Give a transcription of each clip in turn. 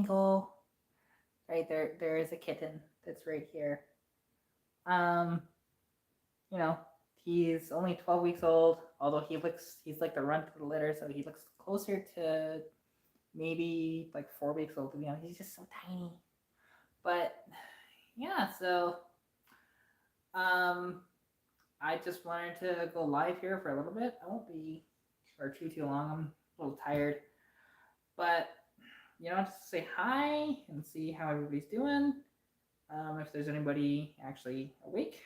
Mango. Right there, there is a kitten that's right here. Um, you know, he's only 12 weeks old, although he's like the runt of the litter, so he looks closer to maybe like 4 weeks old, to be honest. He's just so tiny. But yeah, so um, I just wanted to go live here for a little bit. I won't be for too long. I'm a little tired, but just say hi and see how everybody's doing. If there's anybody actually awake,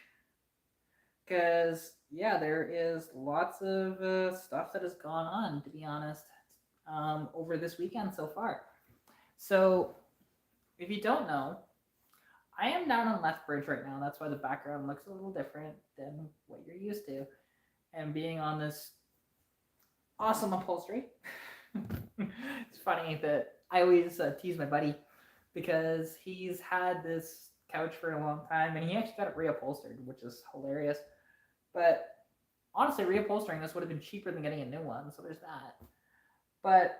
because yeah, there is lots of stuff that has gone on, to be honest, over this weekend so far. So if you don't know, I am down on Lethbridge right now. That's why the background looks a little different than what you're used to. And being on this awesome upholstery, it's funny that I always tease my buddy because he's had this couch for a long time and he actually got it reupholstered, which is hilarious. But honestly, reupholstering this would have been cheaper than getting a new one, so there's that. But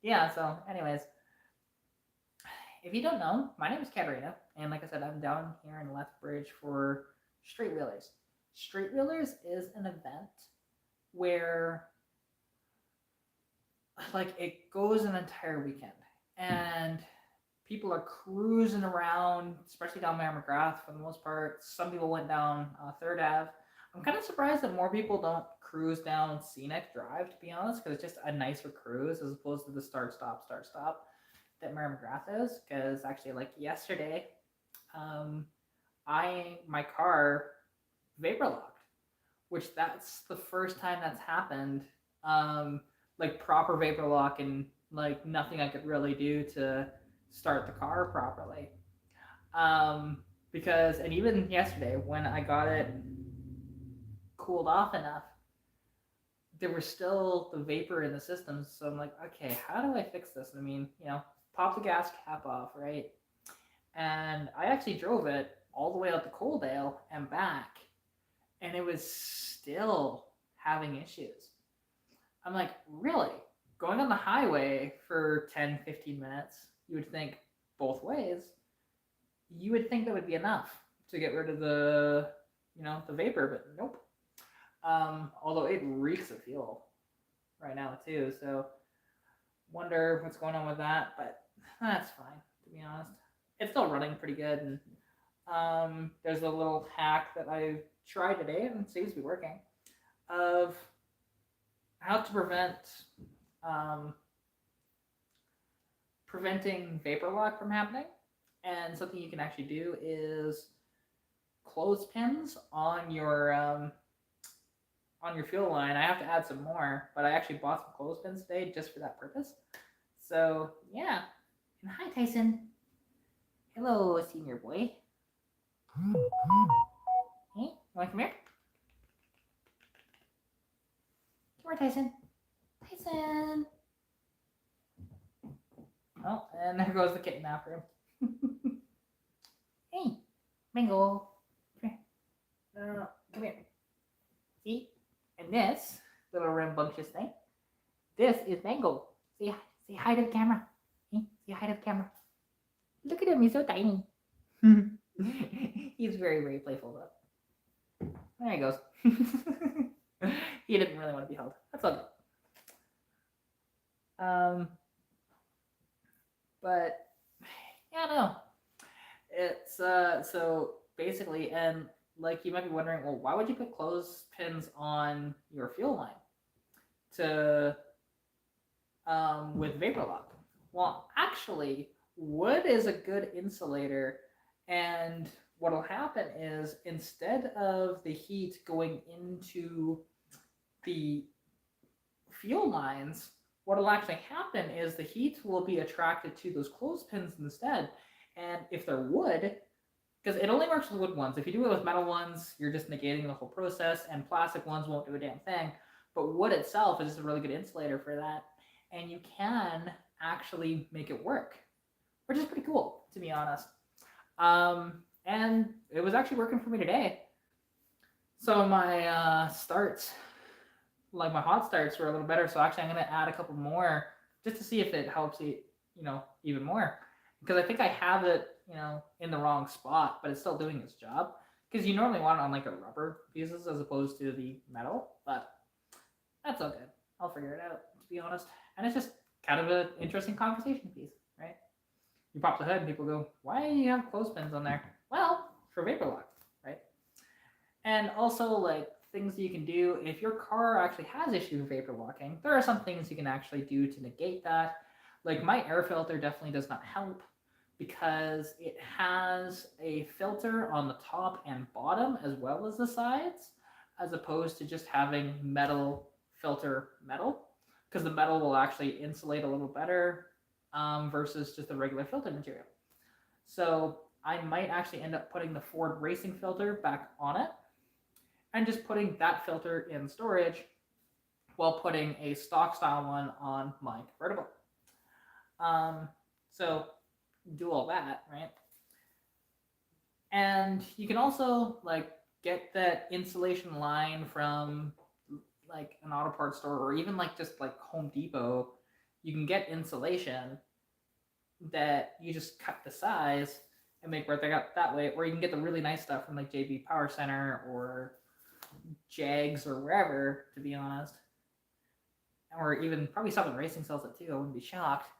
yeah, so anyways, if you don't know, my name is Katarina, and like I said, I'm down here in Lethbridge for Straight Wheelers. Straight Wheelers is an event where like it goes an entire weekend, and people are cruising around, especially down Mary McGrath for the most part. Some people went down Third Ave. I'm kind of surprised that more people don't cruise down Scenic Drive, to be honest, because it's just a nicer cruise as opposed to the start stop that Mary McGrath is. Because actually, like yesterday, my car vapor locked, which that's the first time that's happened. Like proper vapor lock and like nothing I could really do to start the car properly. Because and even yesterday when I got it cooled off enough, there was still the vapor in the system. So I'm like, okay, how do I fix this? I mean, pop the gas cap off, right? And I actually drove it all the way out to Coaldale and back, and it was still having issues. I'm like, really? Going on the highway for 10, 15 minutes, you would think both ways, you would think that would be enough to get rid of the vapor, but nope. Although it reeks of fuel right now too, so wonder what's going on with that, but that's fine, to be honest. It's still running pretty good, and there's a little hack that I tried today and it seems to be working of how to preventing vapor lock from happening. And something you can actually do is clothespins on your fuel line. I have to add some more, but I actually bought some clothespins today just for that purpose. So yeah. And hi, Tyson. Hello, senior boy. Hey, you want to come here? Come here, Tyson. Tyson. Oh, and there goes the kitten after him. Hey, Mango. Come here. Come here. See? And this little rambunctious thing, this is Mango. Say hi to the camera. Hey, say hi to the camera. Look at him, he's so tiny. He's very, very playful though. There he goes. He didn't really want to be held. That's all good. But yeah, no. It's so basically, and like you might be wondering, well, why would you put clothespins on your fuel line to with vapor lock? Well, actually, wood is a good insulator, and what'll happen is instead of the heat going into the fuel lines, what'll actually happen is the heat will be attracted to those clothespins instead. And if they're wood, because it only works with wood ones. If you do it with metal ones, you're just negating the whole process, and plastic ones won't do a damn thing. But wood itself is a really good insulator for that, and you can actually make it work, which is pretty cool, to be honest. And it was actually working for me today. So my starts, like my hot starts, were a little better. So actually, I'm gonna add a couple more just to see if it helps even more, because I think I have it, in the wrong spot, but it's still doing its job. Because you normally want it on like a rubber pieces as opposed to the metal, but that's all good. I'll figure it out, to be honest. And it's just kind of an interesting conversation piece, right? You pop the hood and people go, "Why do you have clothespins on there?" Well, for vapor lock, right? And also, like, things you can do if your car actually has issue with vapor locking. There are some things you can actually do to negate that. Like, my air filter definitely does not help because it has a filter on the top and bottom as well as the sides, as opposed to just having metal filter metal, because the metal will actually insulate a little better, versus just the regular filter material. So I might actually end up putting the Ford racing filter back on it and just putting that filter in storage while putting a stock style one on my convertible. So do all that, right? And you can also like get that insulation line from like an auto parts store, or even like just like Home Depot. You can get insulation that you just cut the size and make right there that way, or you can get the really nice stuff from like JB Power Center or Jags or wherever, to be honest, or even probably Southern Racing sells it too. I wouldn't be shocked.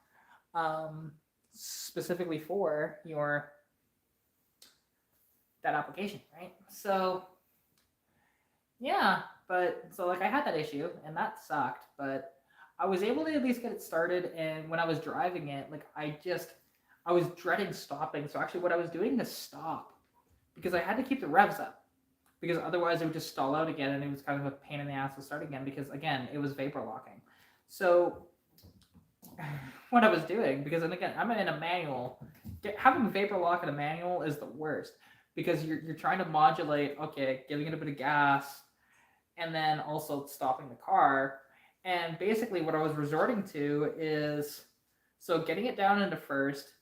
Specifically for your that application, right? So yeah, but so like I had that issue and that sucked, but I was able to at least get it started. And when I was driving it, like I was dreading stopping. So actually, what I was doing is stop because I had to keep the revs up, because otherwise it would just stall out again, and it was kind of a pain in the ass to start again because again it was vapor locking. So what I was doing, because then again I'm in a manual, having vapor lock in a manual is the worst because you're trying to modulate, okay, giving it a bit of gas and then also stopping the car. And basically what I was resorting to is so getting it down into first,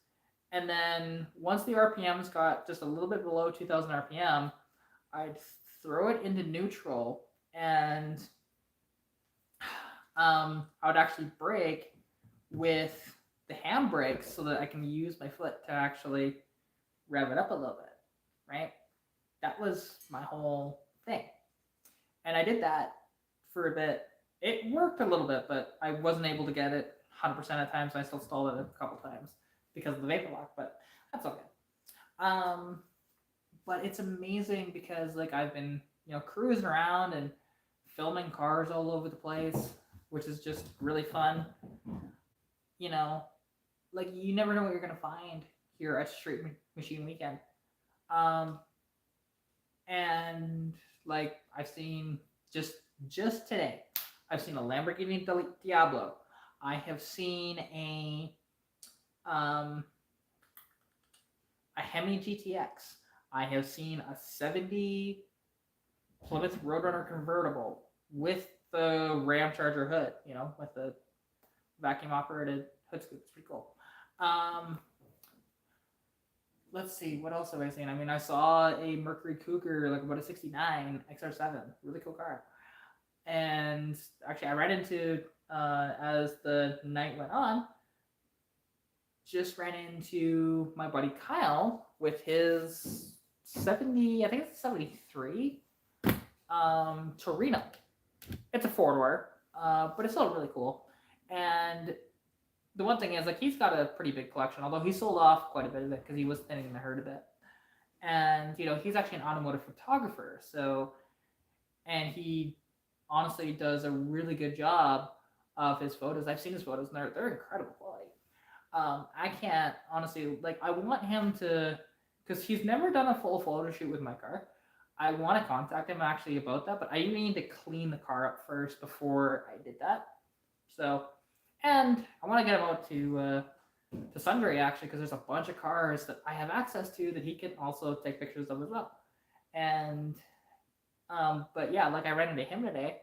and then once the RPMs got just a little bit below 2000 RPM, I'd throw it into neutral, and I would actually brake with the handbrakes so that I can use my foot to actually rev it up a little bit, right? That was my whole thing. And I did that for a bit. It worked a little bit, but I wasn't able to get it 100% of the time, so I still stalled it a couple times because of the vapor lock, but that's okay. But it's amazing because like I've been, cruising around and filming cars all over the place, which is just really fun. Like you never know what you're gonna find here at Street Machine Weekend. Um, and like I've seen just today, I've seen a Lamborghini Diablo. I have seen a Hemi GTX. I have seen a 70 Plymouth Roadrunner convertible with the Ram Charger hood, with the vacuum operated hood scoop. It's pretty cool. Let's see, what else have I seen? I mean, I saw a Mercury Cougar, like about a 69 XR7, really cool car. And actually, I ran into, as the night went on, just ran into my buddy Kyle with his 70, I think it's a 73, Torino. It's a four-door, but it's still really cool. And the one thing is, like, he's got a pretty big collection, although he sold off quite a bit of it because he was thinning the herd a bit. And, he's actually an automotive photographer, and he honestly does a really good job of his photos. I've seen his photos, and they're incredible quality. I can't, honestly, like, I want him to, because he's never done a full photo shoot with my car. I want to contact him actually about that, but I need to clean the car up first before I did that. So, and I want to get him out to Sundry actually, because there's a bunch of cars that I have access to that he can also take pictures of as well. And but yeah, like I ran into him today,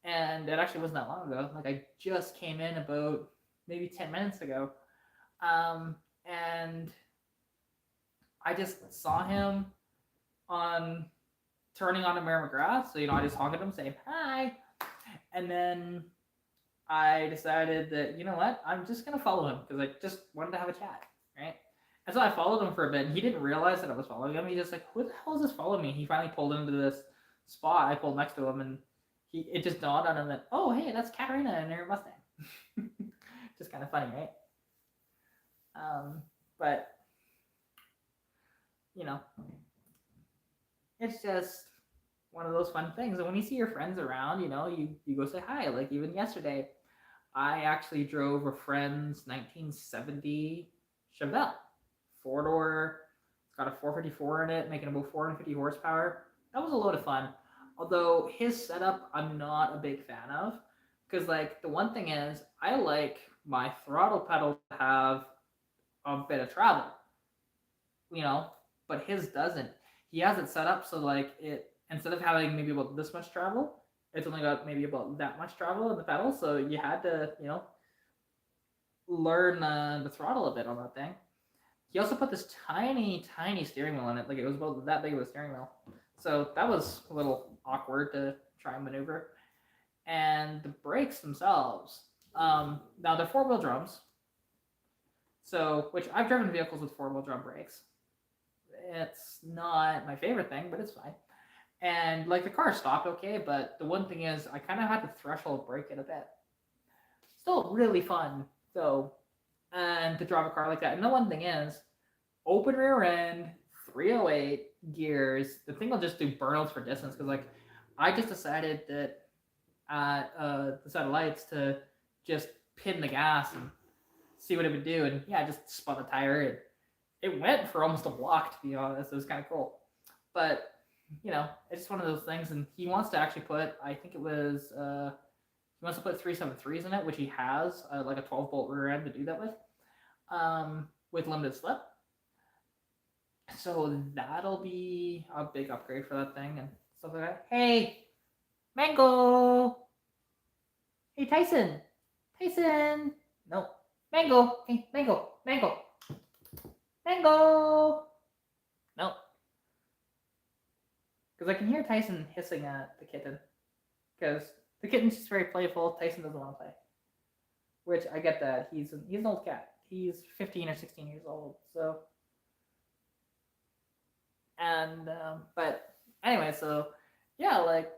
and it actually wasn't that long ago. Like I just came in about maybe 10 minutes ago, and I just saw him on turning on to Mary McGrath. So I just honked at him saying hi, and then I decided that, you know what, I'm just gonna follow him because I just wanted to have a chat, right? And so I followed him for a bit, and he didn't realize that I was following him. He just like, who the hell is this following me? He finally pulled into this spot. I pulled next to him, and it just dawned on him that, oh hey, that's Katarina and her Mustang. Just kind of funny, right? But you know, it's just one of those fun things. And when you see your friends around, you go say hi. Like even yesterday, I actually drove a friend's 1970 Chevelle, 4-door. It's got a 454 in it, making about 450 horsepower. That was a load of fun. Although his setup, I'm not a big fan of, because like the one thing is, I like my throttle pedal to have a bit of travel, you know, but his doesn't. He has it set up so like it instead of having maybe about this much travel, it's only got maybe about that much travel in the pedal. So you had to, learn the throttle a bit on that thing. He also put this tiny, tiny steering wheel on it. Like it was about that big of a steering wheel. So that was a little awkward to try and maneuver. And the brakes themselves, now they're 4-wheel drums. So, which I've driven vehicles with 4-wheel drum brakes. It's not my favorite thing, but it's fine. And like the car stopped okay, but the one thing is I kind of had to threshold brake it a bit. Still really fun though, and to drive a car like that. And the one thing is, open rear end, 308 gears. The thing will just do burnouts for distance because like I just decided that at the set of lights to just pin the gas and see what it would do, and yeah, I just spun the tire. And it went for almost a block, to be honest. It was kind of cool, but it's just one of those things. And he wants to actually put, I think it was, he wants to put 373s in it, which he has, like a 12-bolt rear end to do that with limited slip. So that'll be a big upgrade for that thing and stuff like that. Hey, Mango! Hey, Tyson! Tyson! No. Mango! Hey, Mango! Mango! Mango! No. Because I can hear Tyson hissing at the kitten. Because the kitten's just very playful. Tyson doesn't want to play. Which, I get that. He's an old cat. He's 15 or 16 years old. So... And, but anyway, so, yeah, like,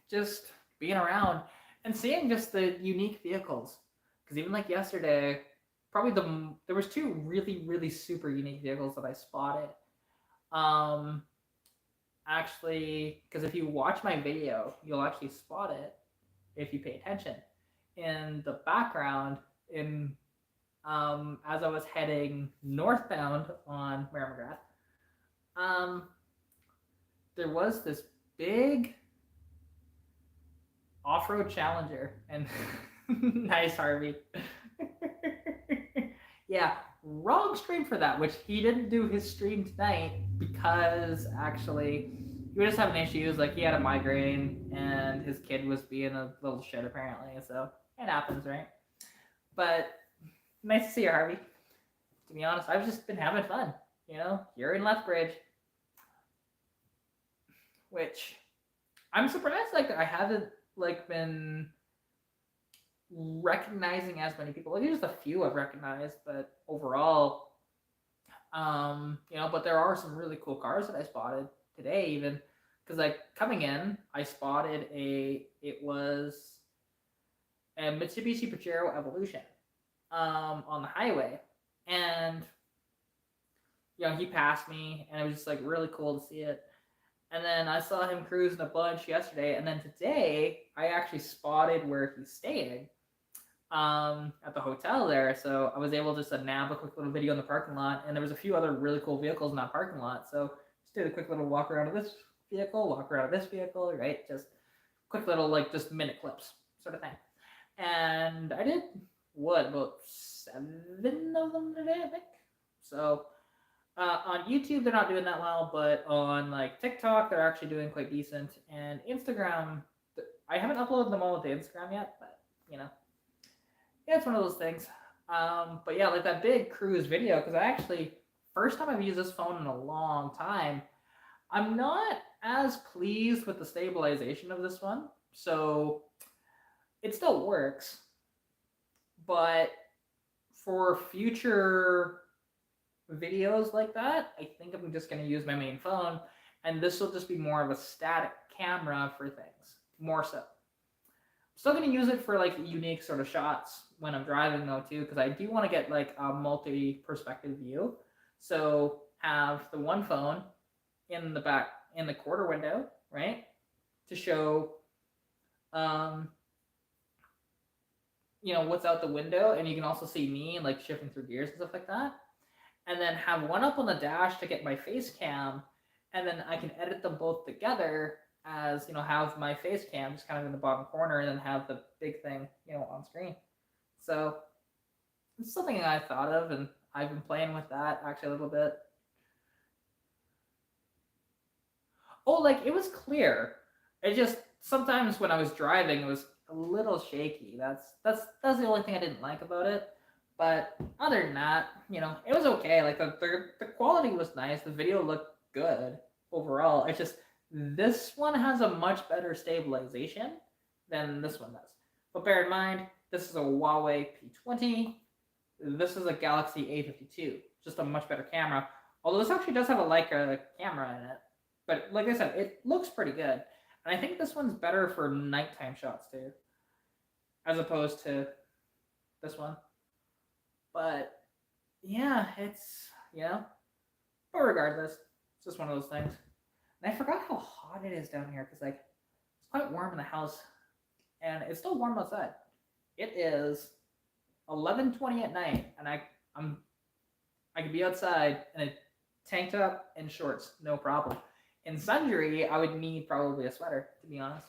just being around and seeing just the unique vehicles. Because even like yesterday, probably there was 2 really, really super unique vehicles that I spotted. Actually, because if you watch my video, you'll actually spot it if you pay attention. In the background, as I was heading northbound on Merrimagrath, there was this big off-road Challenger, and nice Harvey. Yeah, wrong stream for that, which he didn't do his stream tonight because actually he was just having issues. Like he had a migraine and his kid was being a little shit apparently. So it happens, right? But nice to see you, Harvey. To be honest, I've just been having fun. You're in Lethbridge, which I'm surprised. Like I haven't been recognizing as many people. Like there's just a few I've recognized, but overall, but there are some really cool cars that I spotted today, even because like coming in, I spotted it was a Mitsubishi Pajero Evolution, on the highway, and he passed me, and it was just like really cool to see it. And then I saw him cruising a bunch yesterday, and then today I actually spotted where he's staying, at the hotel there. So I was able just to nab a quick little video in the parking lot, and there was a few other really cool vehicles in that parking lot. So just did a quick little walk around of this vehicle, walk around of this vehicle, right? Just quick little just minute clips sort of thing. And I did about 7 of them today, I think. So on YouTube they're not doing that well, but on TikTok they're actually doing quite decent, and Instagram I haven't uploaded them all to Instagram yet, but yeah, it's one of those things. But yeah, like that big cruise video, because I actually first time I've used this phone in a long time. I'm not as pleased with the stabilization of this one, so it still works, But for future videos like that, I think I'm just going to use my main phone, and this will just be more of a static camera for things, more so. Still going to use it for like unique sort of shots when I'm driving though too, because I do want to get like a multi-perspective view. So have the one phone in the back in the quarter window, right, to show, um, what's out the window, and you can also see me like shifting through gears and stuff like that. And then have one up on the dash to get my face cam, and then I can edit them both together as, have my face cam just kind of in the bottom corner, and then have the big thing, on screen. So it's something I thought of, and I've been playing with that actually a little bit. Oh, like it was clear. It just sometimes when I was driving, it was a little shaky. That's the only thing I didn't like about it. But other than that, it was okay. Like the quality was nice. The video looked good overall. It's just this one has a much better stabilization than this one does. But bear in mind, this is a Huawei P20. This is a Galaxy A52. Just a much better camera. Although this actually does have a Leica camera in it. But like I said, it looks pretty good. And I think this one's better for nighttime shots too, as opposed to this one. But yeah, it's, but regardless, it's just one of those things. And I forgot how hot it is down here, because like it's quite warm in the house, and it's still warm outside. It is 11:20 at night, and I could be outside in a tank top and shorts, no problem. In Sundry, I would need probably a sweater, to be honest,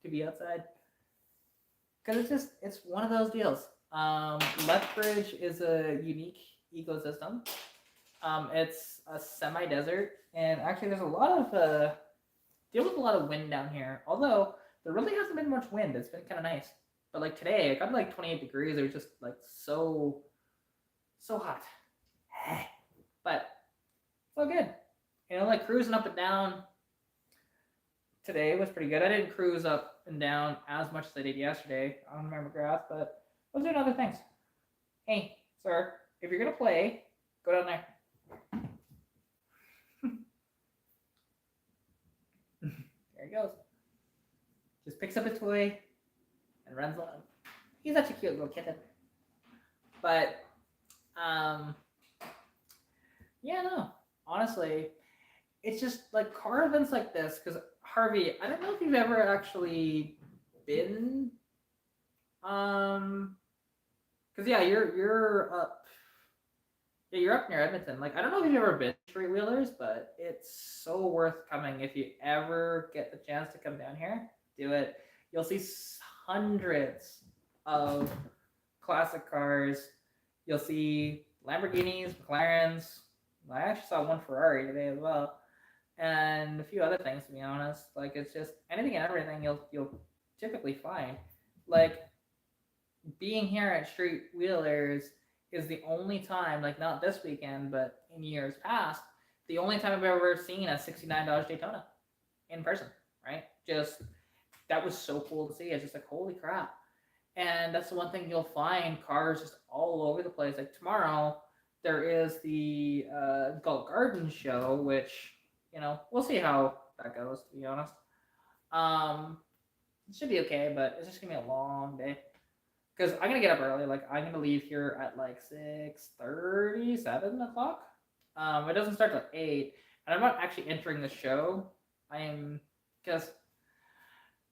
to be outside. Because it's one of those deals. Lethbridge is a unique ecosystem. It's a semi-desert, and actually there's a lot of, deal with a lot of wind down here. Although, there really hasn't been much wind. It's been kind of nice. But like today, it got like 28 degrees. It was just like so hot. But it's all good. Like cruising up and down today was pretty good. I didn't cruise up and down as much as I did yesterday on my McGrath, but I was doing other things. Hey, sir, if you're going to play, go down there. There he goes. Just picks up a toy and runs on. He's such a cute little kitten. But, yeah, no, honestly, it's just like car events like this, because Harvey, I don't know if you've ever actually been, because yeah, you're up near Edmonton. Like I don't know if you've ever been to Street Wheelers, but it's so worth coming. If you ever get the chance to come down here, do it. You'll see hundreds of classic cars. You'll see Lamborghinis, McLarens. I actually saw one Ferrari today as well, and a few other things. To be honest, like it's just anything and everything you'll typically find. Like being here at Street Wheelers is the only time, like not this weekend, but in years past, the only time I've ever seen a $69 Daytona in person. Right? Just that was so cool to see. It's just like holy crap. And that's the one thing you'll find, cars just all over the place. Like tomorrow, there is the Gulf Garden show, which, we'll see how that goes, to be honest. It should be okay, but it's just going to be a long day. Because I'm going to get up early. Like, I'm going to leave here at like 6:30, 7 o'clock. It doesn't start till 8. And I'm not actually entering the show. Because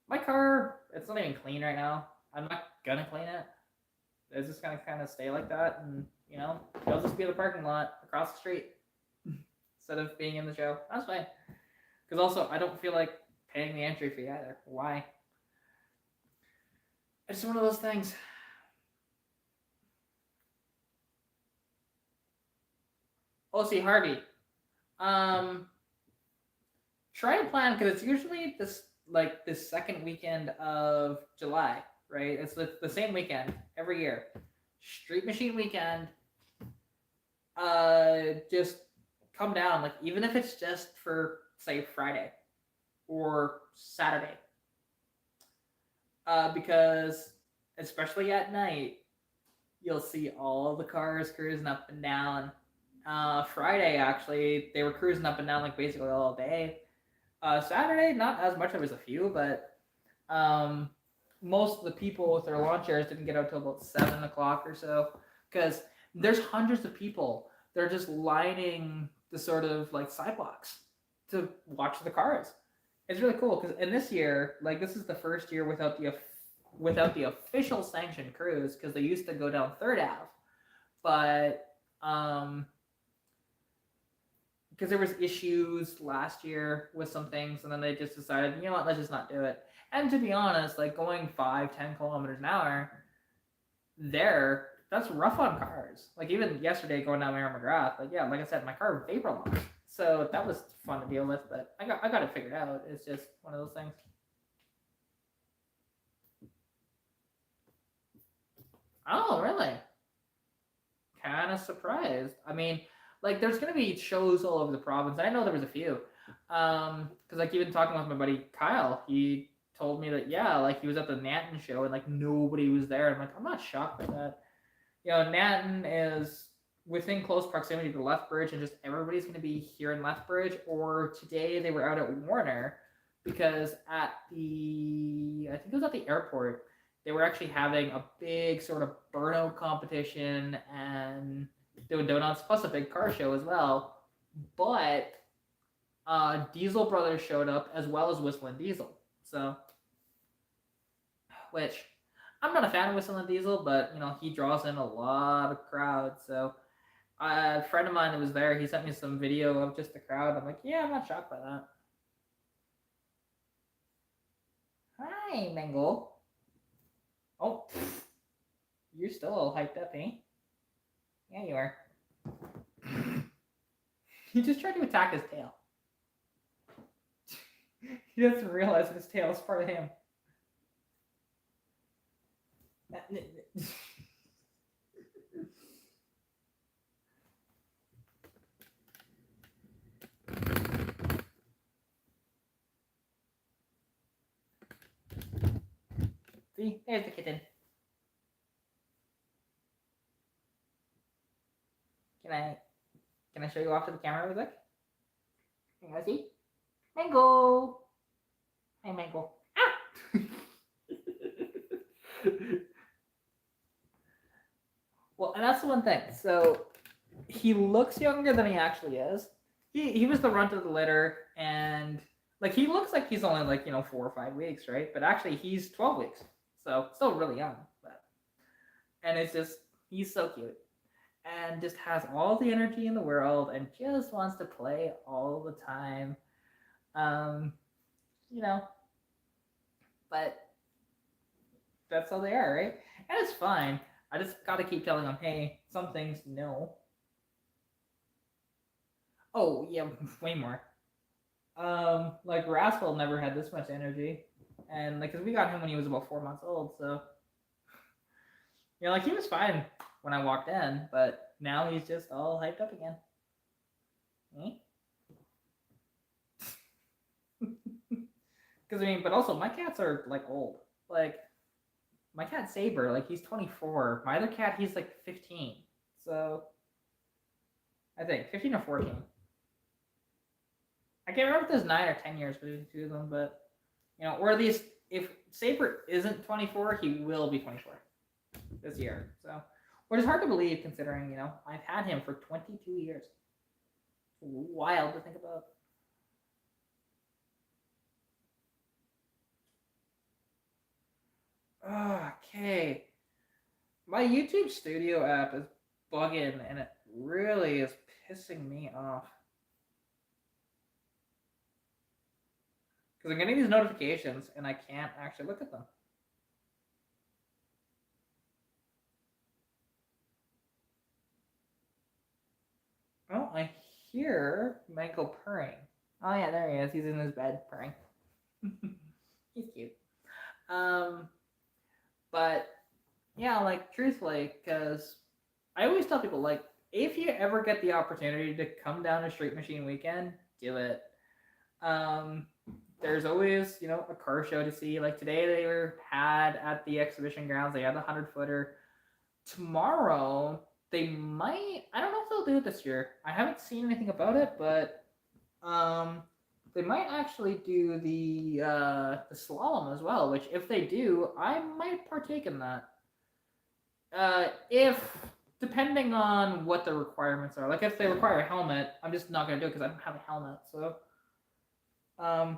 my car, it's not even clean right now. I'm not gonna clean it. It's just gonna kind of stay like that, and it'll just be the parking lot across the street instead of being in the show. That's fine. Because also, I don't feel like paying the entry fee either. Why? It's one of those things. Oh, see, Harvey. Try to plan, because it's usually this second weekend of July. Right? It's the same weekend every year. Street Machine weekend. Just come down, like even if it's just for say Friday or Saturday. Because especially at night, you'll see all the cars cruising up and down. Friday, actually, they were cruising up and down like basically all day. Saturday, not as much. There was a few, but um, most of the people with their lawn chairs didn't get out till about 7 o'clock or so, because there's hundreds of people. They're just lining the sort of like sidewalks to watch the cars. It's really cool because and this year, like this is the first year without the official sanctioned cruise because they used to go down Third Ave, but because there was issues last year with some things, and then they just decided, you know what, let's just not do it. And to be honest, like going 5-10 kilometers an hour, that's rough on cars. Like even yesterday going down Mayor McGrath, like yeah, like I said, my car vapor locked, so that was fun to deal with. But I got it figured out. It's just one of those things. Oh, really? Kind of surprised. I mean, like there's gonna be shows all over the province. I know there was a few. Because like even talking with my buddy Kyle, he told me that yeah, like he was at the Nanton show and like nobody was there. I'm like, I'm not shocked by that. You know, Nanton is within close proximity to Lethbridge, and just everybody's going to be here in Lethbridge. Or today they were out at Warner because at I think it was at the airport, they were actually having a big sort of burnout competition and doing donuts plus a big car show as well. But Diesel Brothers showed up as well as Whistling Diesel. So, which I'm not a fan of Whistling Diesel, but you know he draws in a lot of crowds. So a friend of mine that was there, he sent me some video of just the crowd. I'm like, yeah, I'm not shocked by that. Hi, Mango. Oh, you're still all hyped up, eh? Yeah, you are. He just tried to attack his tail. He doesn't realize that his tail is part of him. See, there's the kitten. Can I show you off to the camera real quick? Can you see? Mango. Hi, Mango. Ah! Well, and that's the one thing. So he looks younger than he actually is. He was the runt of the litter, and like he looks like he's only like 4 or 5 weeks, right? But actually he's 12 weeks, so still really young. But and it's just he's so cute, and just has all the energy in the world, and just wants to play all the time. You know, but that's how they are, right? And it's fine. I just gotta keep telling them, hey, some things no. Oh yeah, way more. Like Rascal never had this much energy, and like, cause we got him when he was about 4 months old, so like he was fine when I walked in, but now he's just all hyped up again. Because I mean, but also my cats are like old. Like my cat Saber, like he's 24. My other cat, he's like 15. So I think 15 or 14. I can't remember if there's 9 or 10 years between the two of them, but or at least if Saber isn't 24, he will be 24 this year. So, which is hard to believe considering I've had him for 22 years. Wild to think about. Okay. My YouTube Studio app is bugging and it really is pissing me off. Because I'm getting these notifications and I can't actually look at them. Oh, I hear Michael purring. Oh yeah, there he is. He's in his bed purring. He's cute. But yeah, like truthfully, because I always tell people, like, if you ever get the opportunity to come down to Street Machine Weekend, do it. There's always a car show to see. Like today they had at the exhibition grounds, they had the 100-footer. tomorrow they might. I don't know if they'll do it this year. I haven't seen anything about it, but they might actually do the slalom as well. Which, if they do, I might partake in that. If depending on what the requirements are, like if they require a helmet, I'm just not gonna do it because I don't have a helmet. So, um,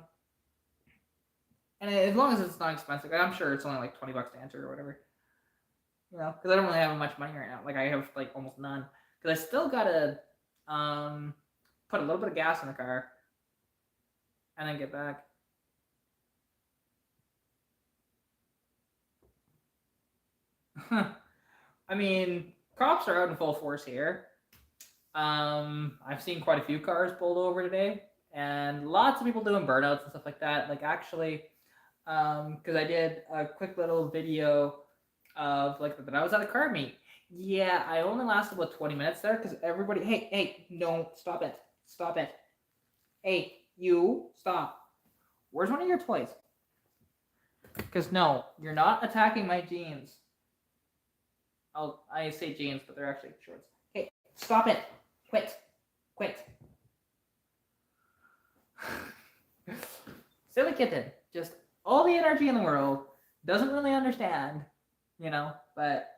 and as long as it's not expensive, I'm sure it's only like $20 to enter or whatever. You know, because I don't really have much money right now. Like I have like almost none. Because I still gotta put a little bit of gas in the car and then get back. I mean, cops are out in full force here. I've seen quite a few cars pulled over today, and lots of people doing burnouts and stuff like that. Like actually, because I did a quick little video of like that I was at a car meet. Yeah, I only lasted about 20 minutes there because everybody, hey, no, stop it. Hey, you, stop. Where's one of your toys? Because no, you're not attacking my jeans. I say jeans, but they're actually shorts. Hey, stop it. Quit. Silly kitten. Just all the energy in the world. Doesn't really understand, you know, but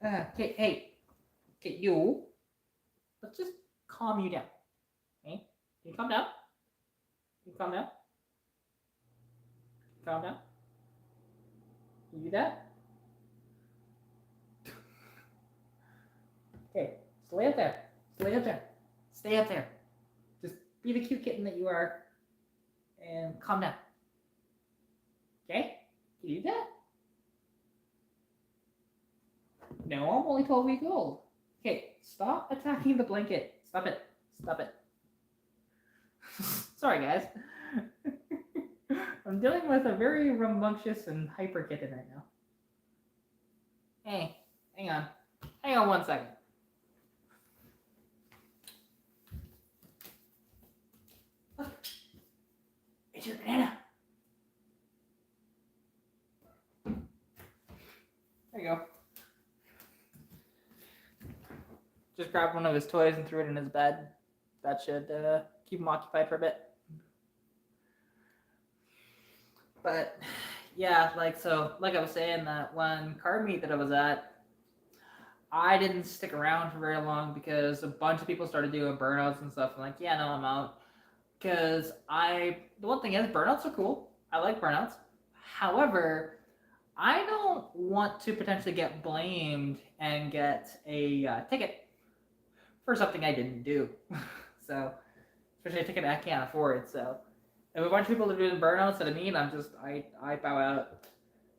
hey, you. Let's just calm you down. Okay? Can you calm down? Calm down? Can you do that? Okay, stay up there. Just be the cute kitten that you are and calm down. Okay? Can you do that? No, I'm only 12 weeks old. Okay, stop attacking the blanket. Stop it. Sorry, guys. I'm dealing with a very rambunctious and hyper kitten right now. Hey, hang on 1 second. Look, it's your banana. There you go. Just grabbed one of his toys and threw it in his bed. That should keep him occupied for a bit. But yeah, like I was saying, that one car meet that I was at, I didn't stick around for very long because a bunch of people started doing burnouts and stuff. I'm like, yeah, no, I'm out. Because the one thing is, burnouts are cool. I like burnouts. However, I don't want to potentially get blamed and get a ticket for something I didn't do. So, especially a ticket I can't afford. So, if a bunch of people are doing burnouts at a meet, I bow out.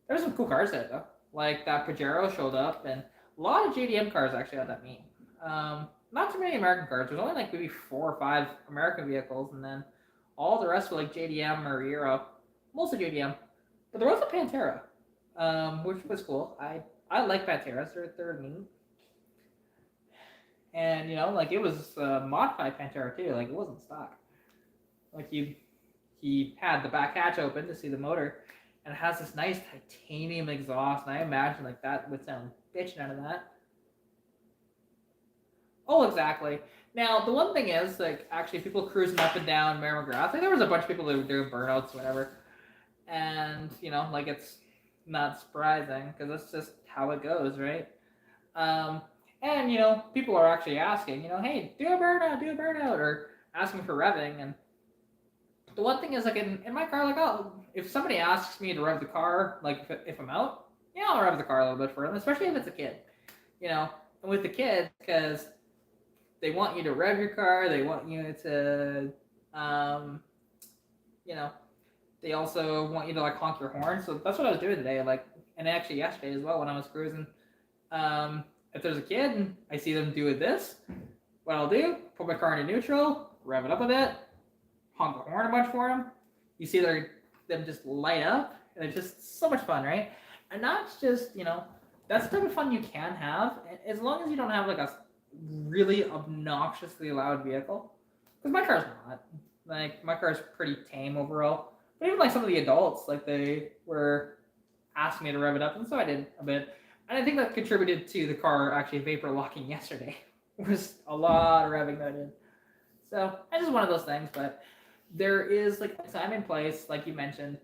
There's some cool cars there though. Like that Pajero showed up, and a lot of JDM cars actually at that meet. Not too many American cars. There's only like maybe 4 or 5 American vehicles, and then all the rest were like JDM or Euro. Mostly JDM. But there was a Pantera, which was cool. I like Panteras. They're neat. And like it was a modified Pantera too. Like it wasn't stock. Like he had the back hatch open to see the motor, and it has this nice titanium exhaust. And I imagine like that would sound bitching out of that. Oh, exactly. Now the one thing is, like, actually people cruising up and down Mary McGrath. Like, there was a bunch of people that were doing burnouts, whatever. And like it's not surprising because that's just how it goes, right? And people are actually asking, hey, do a burnout, or asking for revving. And the one thing is, like, in my car, like, if somebody asks me to rev the car, like if I'm out, yeah, I'll rev the car a little bit for them, especially if it's a kid, and with the kids, because they want you to rev your car, they want you to, they also want you to like honk your horn. So that's what I was doing today, like, and actually yesterday as well when I was cruising. If there's a kid and I see them do this, what I'll do, put my car into neutral, rev it up a bit, honk the horn a bunch for them. You see them just light up, and it's just so much fun, right? And that's just, that's the type of fun you can have, as long as you don't have like a really obnoxiously loud vehicle. Because my car's not. Like, my car's pretty tame overall. But even like some of the adults, like, they were asked me to rev it up, and so I did a bit. And I think that contributed to the car actually vapor locking yesterday. It was a lot of revving that I did. So it's just one of those things, but there is like a time and place, like you mentioned,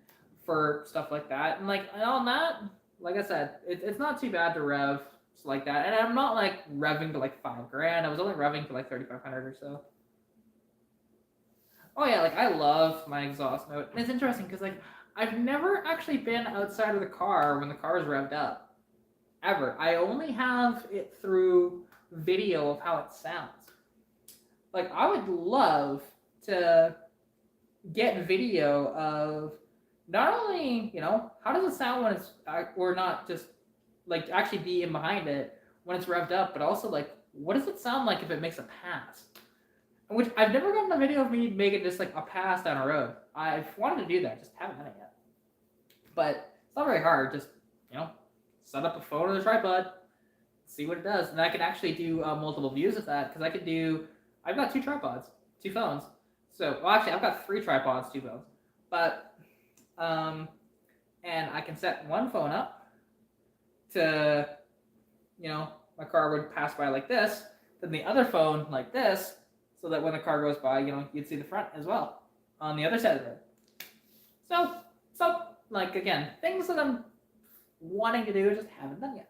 for stuff like that. And like and on that, like I said, it's not too bad to rev like that. And I'm not like revving to like $5,000. I was only revving to like 3,500 or so. Oh yeah, like I love my exhaust note, and it's interesting because like I've never actually been outside of the car when the car is revved up, ever. I only have it through video of how it sounds. Like I would love to get video of not only how does it sound when it's or not just like actually be in behind it when it's revved up, but also like what does it sound like if it makes a pass? Which I've never gotten a video of me making just like a pass down a road. I've wanted to do that, just haven't done it yet. But it's not very hard. Just set up a phone or a tripod, see what it does, and I can actually do multiple views of that because I could do. I've got 2 tripods, 2 phones. So well, actually, I've got 3 tripods, 2 phones. But and I can set one phone up to, my car would pass by like this, then the other phone like this, so that when the car goes by, you'd see the front as well on the other side of the road. So like again, things that I'm wanting to do, just haven't done yet.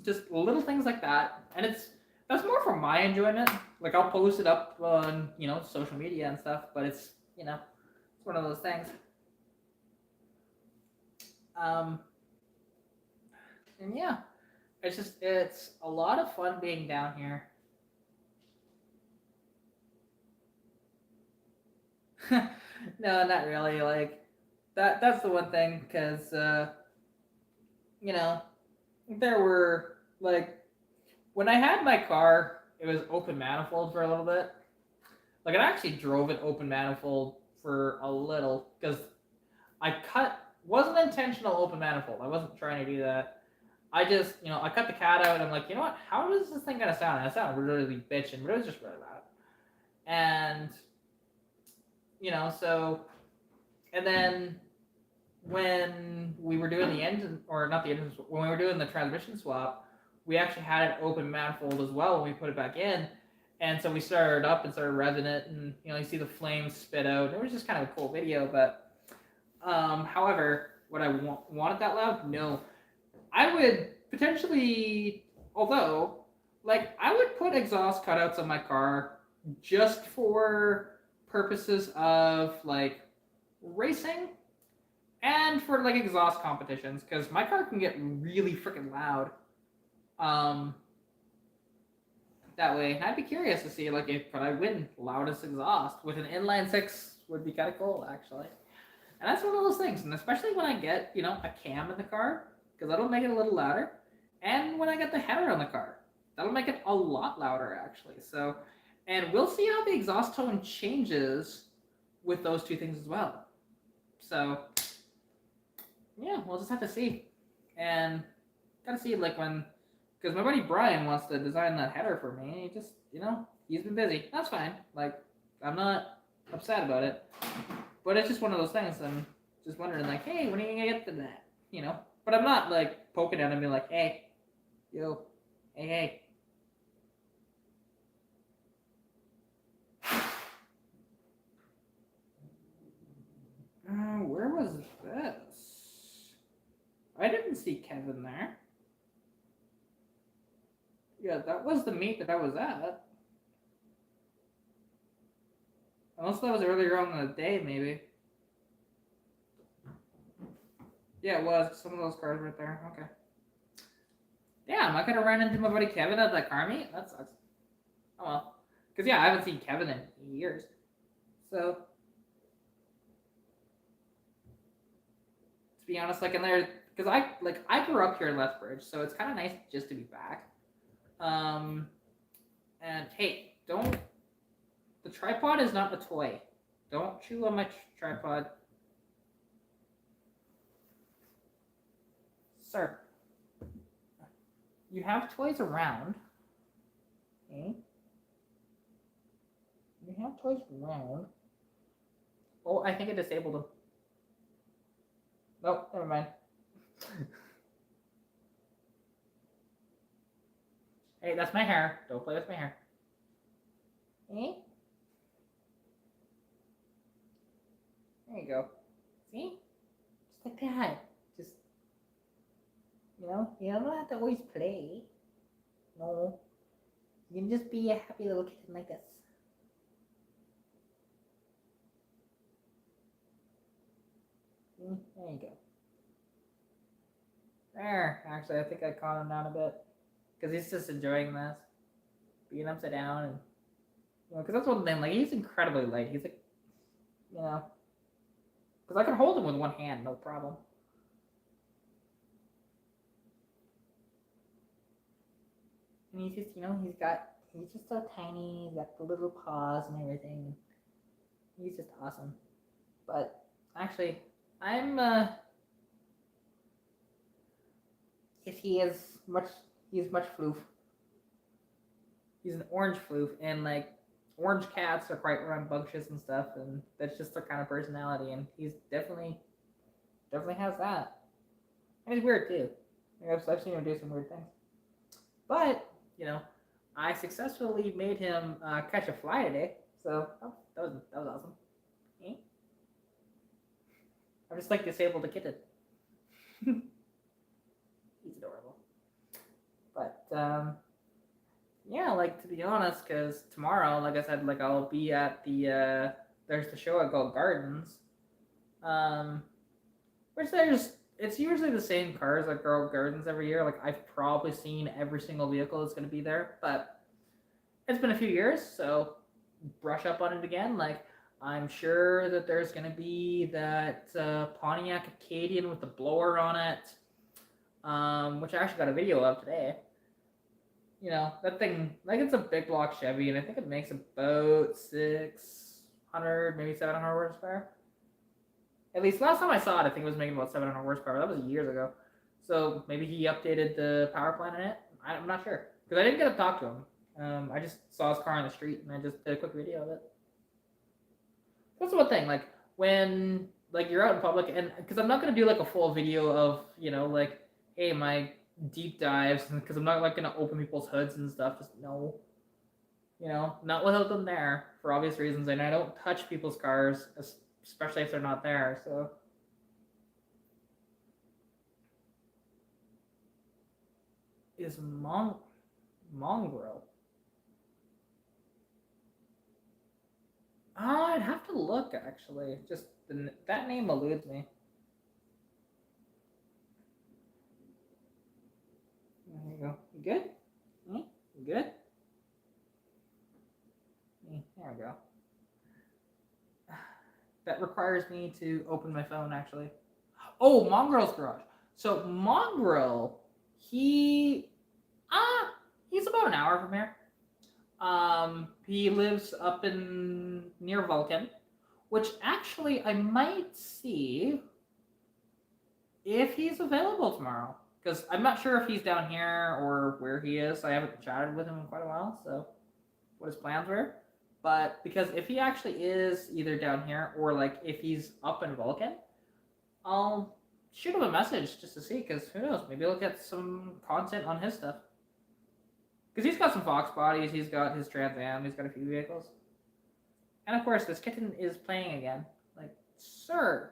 Just little things like that, and that's more for my enjoyment. Like I'll post it up on social media and stuff, but it's it's one of those things. And yeah, it's a lot of fun being down here. No, not really. Like that's the one thing because there were like when I had my car, it was open manifold for a little bit. Like I actually drove it open manifold for a little because wasn't intentional open manifold. I wasn't trying to do that. I just I cut the cat out. And I'm like, you know what? How does this thing gonna sound? And it sounded really bitchin', but it was just really loud. And so and then when we were doing the engine, or not the engine, when we were doing the transmission swap, we actually had an open manifold as well when we put it back in. And so we started up and started revving it, and you see the flames spit out. It was just kind of a cool video, but however, would I want it that loud? No. I would potentially, although, like, I would put exhaust cutouts on my car just for purposes of, like, racing and for, like, exhaust competitions, because my car can get really freaking loud. That way, I'd be curious to see, like, if could I win loudest exhaust with an inline 6 would be kind of cool, actually. And that's one of those things, and especially when I get, a cam in the car, because that'll make it a little louder, and when I get the header on the car, that'll make it a lot louder, actually. So, and we'll see how the exhaust tone changes with those 2 things as well. So, yeah, we'll just have to see. And gotta see, like, when, because my buddy Brian wants to design that header for me. He just, he's been busy. That's fine. Like, I'm not upset about it. But it's just one of those things. I'm just wondering, like, hey, when are you gonna get to that? But I'm not, like, poking at him and being like, hey, yo, hey. Where was this? I didn't see Kevin there. Yeah, that was the meet that I was at. Unless that was earlier on in the day, maybe. Yeah, it was. Some of those cars right there. Okay. Damn, I could have ran into my buddy Kevin at that car meet? That sucks. Oh well. Because, yeah, I haven't seen Kevin in years. So, to be honest, like, in there, because I grew up here in Lethbridge, so it's kind of nice just to be back. And, hey, the tripod is not a toy. Don't chew on my tripod. Sir, you have toys around. Okay? You have toys around. Oh, I think I disabled them. Nope, never mind. Hey, that's my hair. Don't play with my hair. Eh? There you go. See? Just like that. Just, you don't have to always play. No. You can just be a happy little kitten like this. See? There you go. There. Actually, I think I calmed him down a bit. Because he's just enjoying this. Being upside down and... because that's one thing, like, he's incredibly light. He's like, because I can hold him with one hand, no problem. And he's just, he's just so tiny. He's got the little paws and everything. He's just awesome. But actually, he's much floof. He's an orange floof, and like, orange cats are quite rambunctious and stuff, and that's just their kind of personality, and he's definitely has that. And he's weird too. I've seen him do some weird things. But, I successfully made him catch a fly today, so that was awesome. Eh? I'm just like disabled a kitten. He's adorable. But, yeah, like, to be honest, because tomorrow, like I said, like, I'll be at the, there's the show at Gold Gardens, which it's usually the same cars at Gold Gardens every year. Like, I've probably seen every single vehicle that's going to be there, but it's been a few years, so brush up on it again. Like, I'm sure that there's going to be that Pontiac Acadian with the blower on it, which I actually got a video of today. That thing, like, it's a big block Chevy, and I think it makes about 600, maybe 700 horsepower. At least last time I saw it, I think it was making about 700 horsepower. That was years ago. So maybe he updated the power plant in it. I'm not sure. Because I didn't get to talk to him. I just saw his car on the street, and I just did a quick video of it. That's the one thing, like, when, like, you're out in public, and because I'm not going to do, like, a full video of, like, hey, my deep dives, because I'm not, like, going to open people's hoods and stuff. Just no. Not without them there, for obvious reasons. And I don't touch people's cars, especially if they're not there, so. Is Mongrel? I'd have to look, actually. Just, that name eludes me. There you go. You good? You good? There we go. That requires me to open my phone, actually. Oh, Mongrel's garage. So Mongrel, he's about an hour from here. He lives up near Vulcan, which actually I might see if he's available tomorrow. Because I'm not sure if he's down here or where he is. I haven't chatted with him in quite a while, so what his plans were. But because if he actually is either down here or like if he's up in Vulcan, I'll shoot him a message just to see, because who knows, maybe he'll get some content on his stuff. Because he's got some Fox bodies, he's got his Trans Am, he's got a few vehicles. And of course, this kitten is playing again. Like, sir.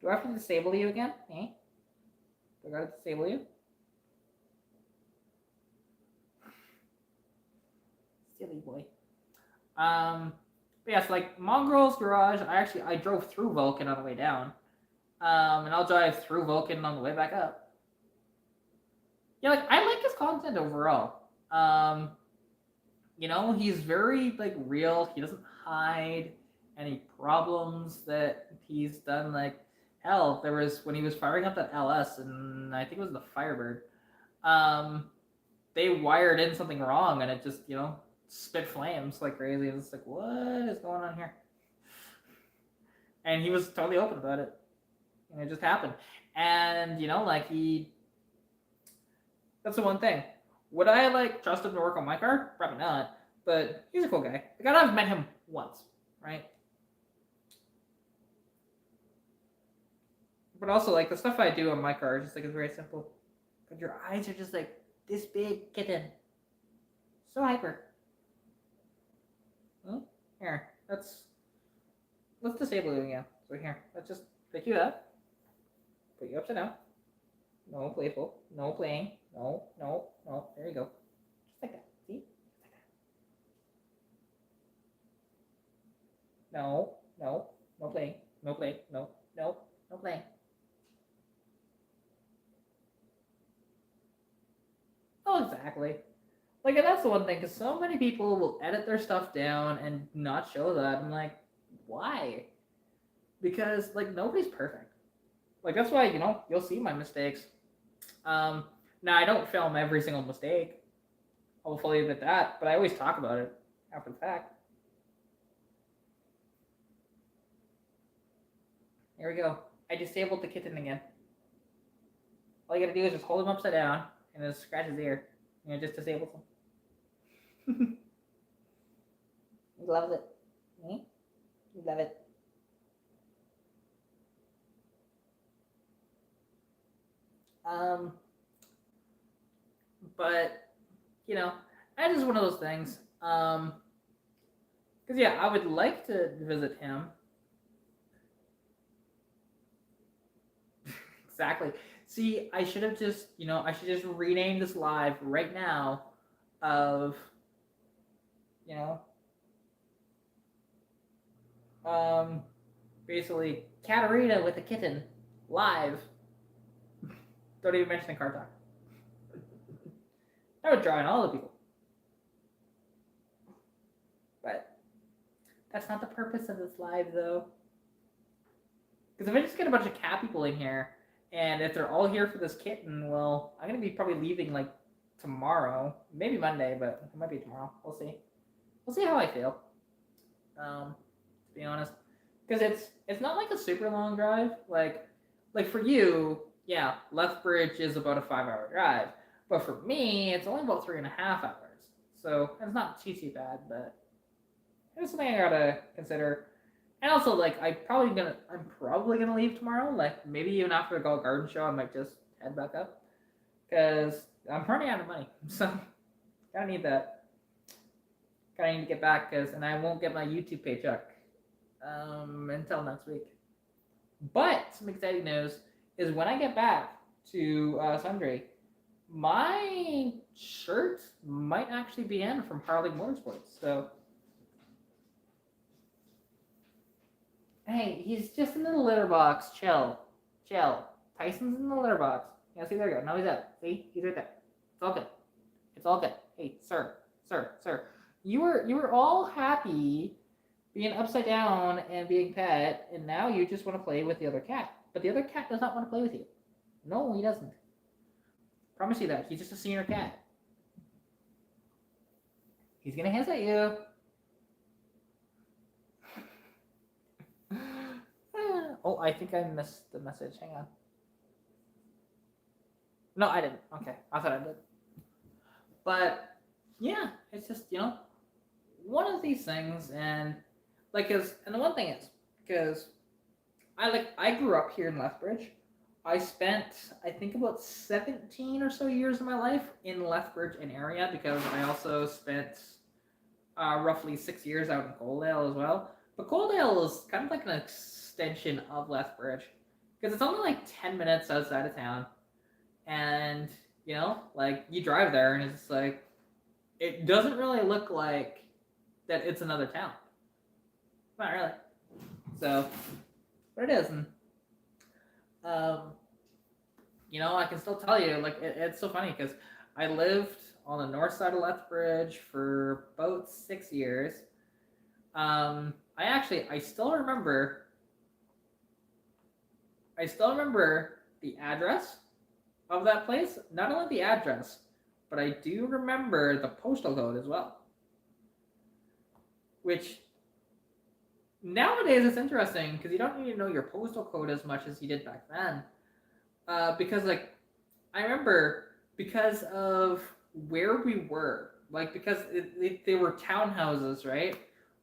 Do I have to disable you again? Eh? Do I gotta disable you? Silly boy. But yeah, so like Mongrel's garage, I drove through Vulcan on the way down. And I'll drive through Vulcan on the way back up. Yeah, like, I like his content overall. He's very, like, real. He doesn't hide any problems that he's done. Like, hell, there was, when he was firing up that LS, and I think it was the Firebird, they wired in something wrong, and it just, spit flames like crazy. It was like, what is going on here? And he was totally open about it. And it just happened. And, that's the one thing. Would I, like, trust him to work on my car? Probably not. But he's a cool guy. Like, I've met him once, right? But also, like, the stuff I do on my car is just like, it's very simple. But your eyes are just like this big kitten. So hyper. Hmm? Here, let's disable it again. So here, let's just pick you up, put you upside down. No playful, no playing, no, no, no. There you go. Just like that. See? Just like that. No, no, no playing, no playing, no, no, no playing. Oh, exactly. Like, and that's the one thing, because so many people will edit their stuff down and not show that. I'm like, why? Because, like, nobody's perfect. Like, that's why, you'll see my mistakes. Um, Now, I don't film every single mistake. I'll fully admit that, but I always talk about it after the fact. Here we go. I disabled the kitten again. All you gotta do is just hold him upside down and then scratch his ear. And it just disables him. He loves it. You love it. Um, but that is one of those things. Because yeah, I would like to visit him. Exactly. See, I should have just, I should just rename this live right now of, you know, basically Katarina with a kitten live. Don't even mention the car talk. I would draw in all the people. But that's not the purpose of this live, though. Because if I just get a bunch of cat people in here, and if they're all here for this kitten, well, I'm going to be probably leaving, like, tomorrow. Maybe Monday, but it might be tomorrow. We'll see. We'll see how I feel. To be honest. Because it's not like a super long drive. Like for you, yeah, Lethbridge is about a 5-hour drive. But for me, it's only about 3.5 hours. So it's not too bad, but it's something I gotta consider. And also, like, I'm probably gonna leave tomorrow. Like, maybe even after the Galt Garden show, I might just head back up because I'm running out of money. So gotta need that. Gotta need to get back and I won't get my YouTube paycheck until next week. But some exciting news is when I get back to Sundry, my shirt might actually be in from Harley Motorsports. So, hey, he's just in the litter box. Chill. Tyson's in the litter box. Yeah, see, there you go. Now he's out. See, he's right there. It's all good. It's all good. Hey, sir. You were all happy being upside down and being pet, and now you just want to play with the other cat. But the other cat does not want to play with you. No, he doesn't. Promise you that. He's just a senior cat. He's gonna hiss at you. Oh, I think I missed the message. Hang on. No, I didn't. Okay, I thought I did. But yeah, it's just one of these things, and and the one thing is because I grew up here in Lethbridge. I spent, I think, about 17 or so years of my life in Lethbridge and area because I also spent roughly 6 years out in Coaldale as well. But Coaldale is kind of like an extension of Lethbridge because it's only like 10 minutes outside of town. And, like, you drive there and it's like, it doesn't really look like that it's another town. Not really. So, but it is. And, I can still tell you, like, it's so funny because I lived on the north side of Lethbridge for about 6 years. I still remember the address of that place. Not only the address, but I do remember the postal code as well. Which nowadays it's interesting because you don't need to know your postal code as much as you did back then. Because I remember because of where we were, because they were townhouses, right?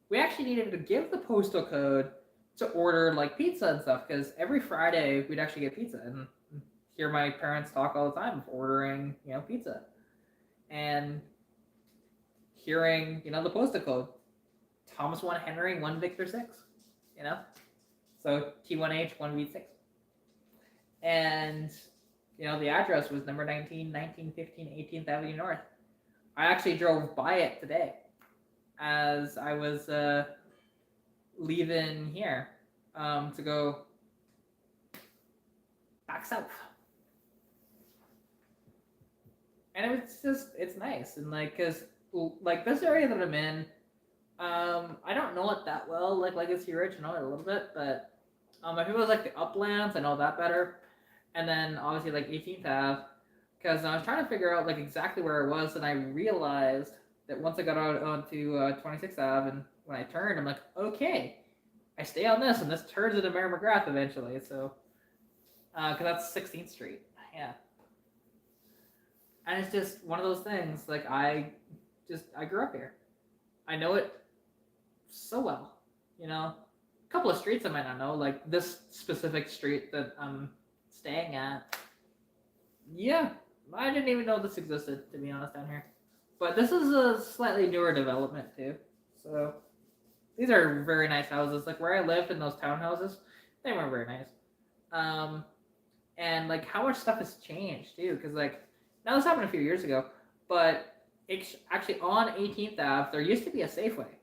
We actually needed to give the postal code to order like pizza and stuff, because every Friday we'd actually get pizza, and hear my parents talk all the time of ordering, pizza, and hearing, the postal code, Thomas 1 Henry 1 Victor 6, so T1H 1V6, and the address was number 19, 1915 18th Avenue North. I actually drove by it today as I was leaving here to go back south. And it's nice. And because this area that I'm in, I don't know it that well, like Legacy Ridge. I know it a little bit, but if it was like the uplands, I know that better. And then obviously like 18th Ave, because I was trying to figure out like exactly where it was, and I realized that once I got out onto 26th Ave, and when I turned, I'm like, okay, I stay on this, and this turns into Mary McGrath eventually. So, because that's 16th Street, yeah. And it's just one of those things. Like I grew up here. I know it so well. A couple of streets I might not know, like this specific street that I'm staying at. Yeah, I didn't even know this existed, to be honest, down here. But this is a slightly newer development too. So these are very nice houses. Like where I lived in those townhouses, they weren't very nice. And like how much stuff has changed too, because like now this happened a few years ago, but it's actually on 18th Ave. There used to be a Safeway.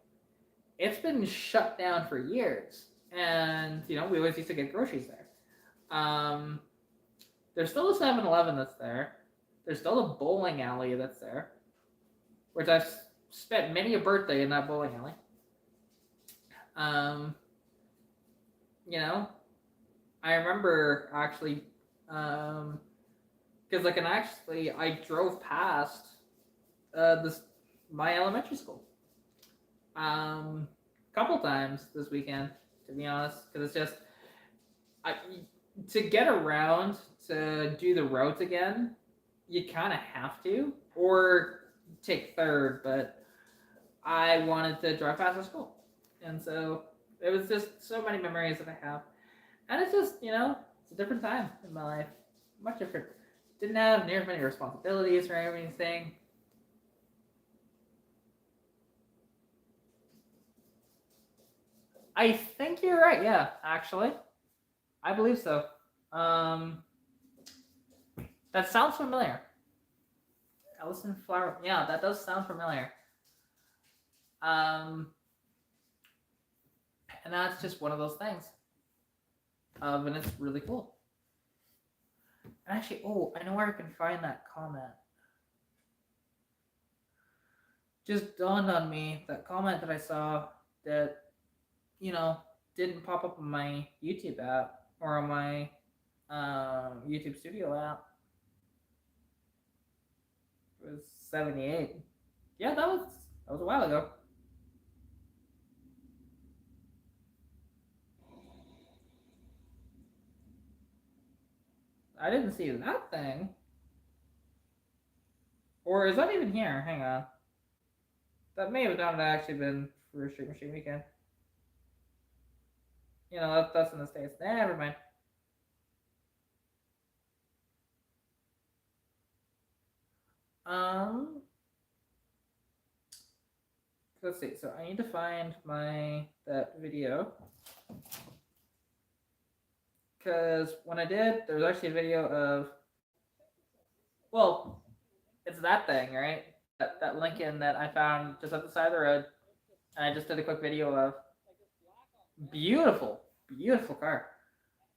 It's been shut down for years, and we always used to get groceries there. There's still a 7-Eleven that's there. There's still a bowling alley that's there, which I've spent many a birthday in that bowling alley. I remember actually, because I drove past my elementary school a couple times this weekend, to be honest, because it's just to get around to do the roads again, you kind of have to, or take third, but I wanted to drive past the school, and so it was just so many memories that I have, and it's just it's a different time in my life, much different. Didn't have near as many responsibilities or anything. I think you're right. Yeah, actually, I believe so. That sounds familiar. Ellison Flower. Yeah, that does sound familiar. And that's just one of those things. And it's really cool. And actually, I know where I can find that comment. Just dawned on me, that comment that I saw that, didn't pop up on my YouTube app or on my YouTube Studio app. It was 78. Yeah, that was a while ago. I didn't see that thing. Or is that even here? Hang on. That may have not actually been for Street Machine Weekend. That's in the States. Never mind. Let's see. So I need to find that video, because when I did, there was actually a video of, well, it's that thing, right? That Lincoln that I found just at the side of the road, and I just did a quick video of. Beautiful, beautiful car.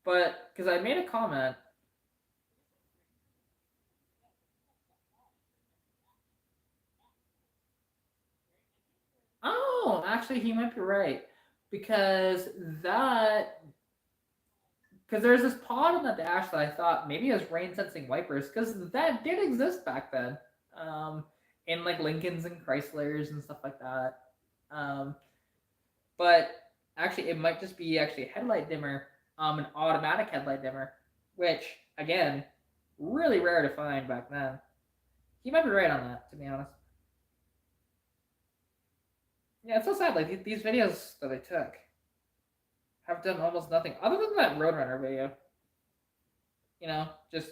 But because I made a comment. Oh, actually, he might be right, because there's this pod on the dash that I thought maybe it was rain sensing wipers, because that did exist back then, in like Lincolns and Chryslers and stuff like that. But actually, it might just be actually a headlight dimmer, an automatic headlight dimmer, which again, really rare to find back then. He might be right on that, to be honest. Yeah, it's so sad. Like these videos that I took have done almost nothing other than that Roadrunner video. You know, just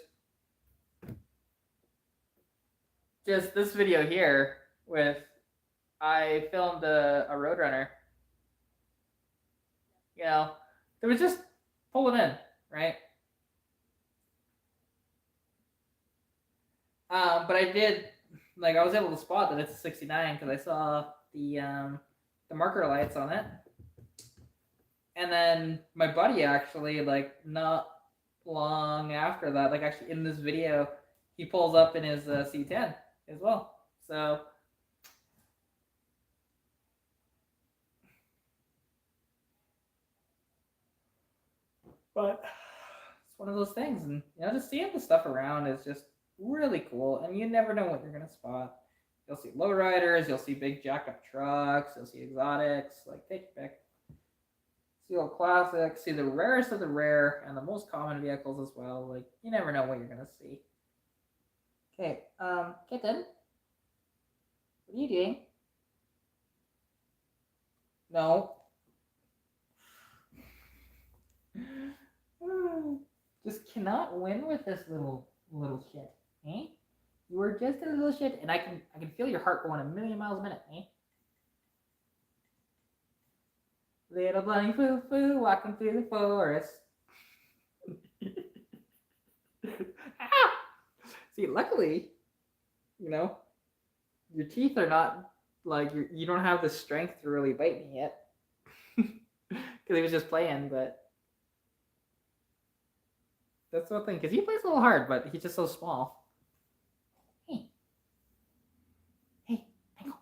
this video here with I filmed a Roadrunner. You know, it was just pull it in, right? But I did, like, I was able to spot that it's a 69 because I saw the marker lights on it. And then my buddy actually, like, not long after that, like, actually in this video, he pulls up in his C10 as well. So, but it's one of those things, and you know, just seeing the stuff around is just really cool, and you never know what you're gonna spot. You'll see lowriders, you'll see big jacked up trucks, you'll see exotics, like take your pick. See old classics, see the rarest of the rare, and the most common vehicles as well. Like, you never know what you're gonna see. Okay, Kitten, what are you doing? No. Just cannot win with this little shit, eh? You are just a little shit, and I can feel your heart going a million miles a minute, eh? Little bunny foo foo walking through the forest. Ah! See, luckily, you know, your teeth are not like you don't have the strength to really bite me yet, because he was just playing. But that's the thing, because he plays a little hard, but he's just so small. Hey, Michael,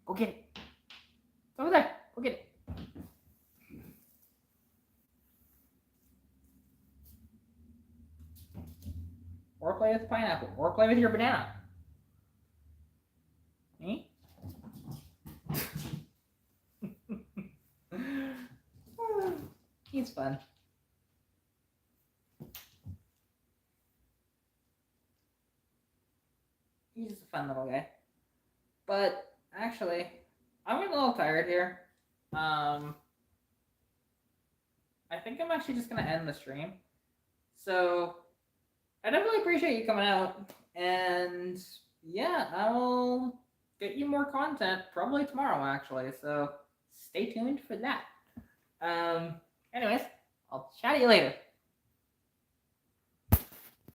go get it. It's over there. Go get it. Or play with the pineapple, or play with your banana. Me? He's fun. He's just a fun little guy. But actually, I'm getting a little tired here. I think I'm actually just gonna end the stream. So I definitely appreciate you coming out, and yeah, I'll get you more content probably tomorrow actually. So stay tuned for that. Anyways, I'll chat to you later.